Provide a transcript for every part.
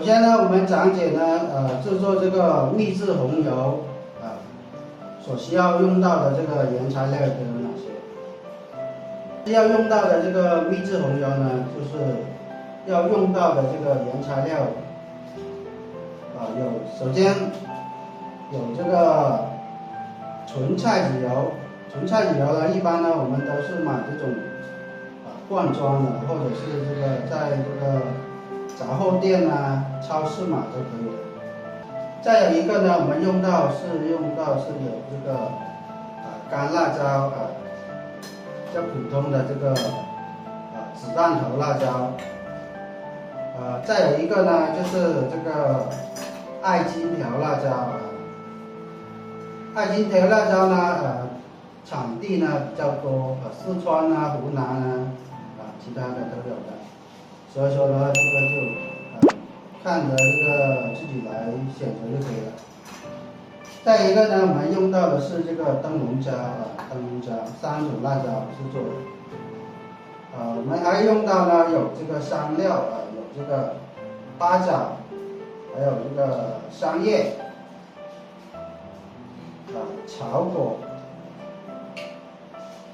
先呢，我们讲解呢，制作这个秘制红油所需要用到的这个原材料都有哪些？要用到的这个秘制红油呢，就是要用到的这个原材料首先有这个纯菜籽油。纯菜籽油呢，一般呢我们都是买这种罐装的，或者是这个在这个杂货店啊、超市买都可以的。再有一个呢，我们用到是有这个干辣椒较普通的这个子弹头辣椒。再有一个呢，就是这个爱金条辣椒。爱金条辣椒呢，产地呢比较多，四川啊、湖南啊，其他的都有的。所以说呢，这个就看着这个自己来选择就可以了。再一个呢，我们用到的是这个灯笼椒3种辣椒制作的。我们还用到呢有这个香料有这个八角，还有这个香叶草果。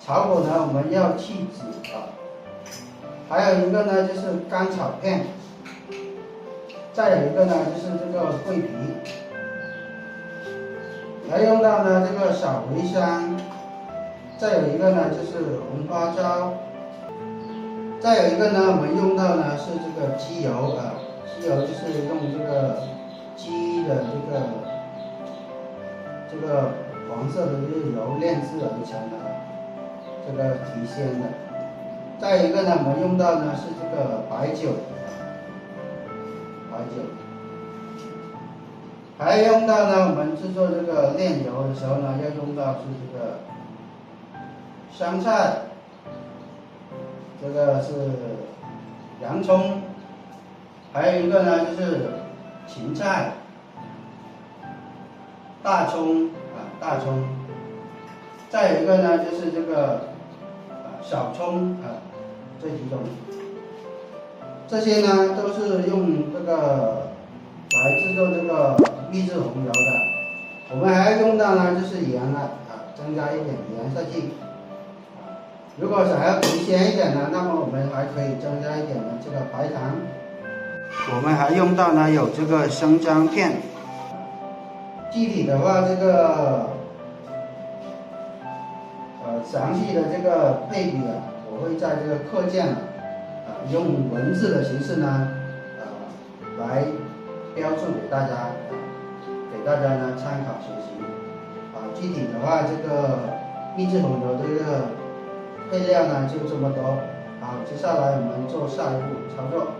草果呢，我们要去籽还有一个呢就是甘草片，再有一个呢就是这个桂皮，还用到呢这个小茴香，再有一个呢就是红花椒，再有一个呢我们用到呢是这个鸡油鸡油就是用这个鸡的这个黄色的这个油炼制而成的，这个提鲜的。再一个呢，我们用到呢是这个白酒，还用到呢，我们制作这个炼油的时候呢，要用到是这个香菜，这个是洋葱，还有一个呢就是芹菜、大葱，再有一个呢就是这个小葱这几种，这些呢都是用这个来制作这个秘制红油的。我们还要用到呢就是盐增加一点颜色剂。如果想要提鲜一点呢，那么我们还可以增加一点的这个白糖。我们还用到呢有这个生姜片。具体的话，这个详细的这个配比我会在这个课件用文字的形式呢来标注给大家，呢参考学习。具体的话，这个秘制红油的这个配料呢就这么多。好，接下来我们做下一步操作。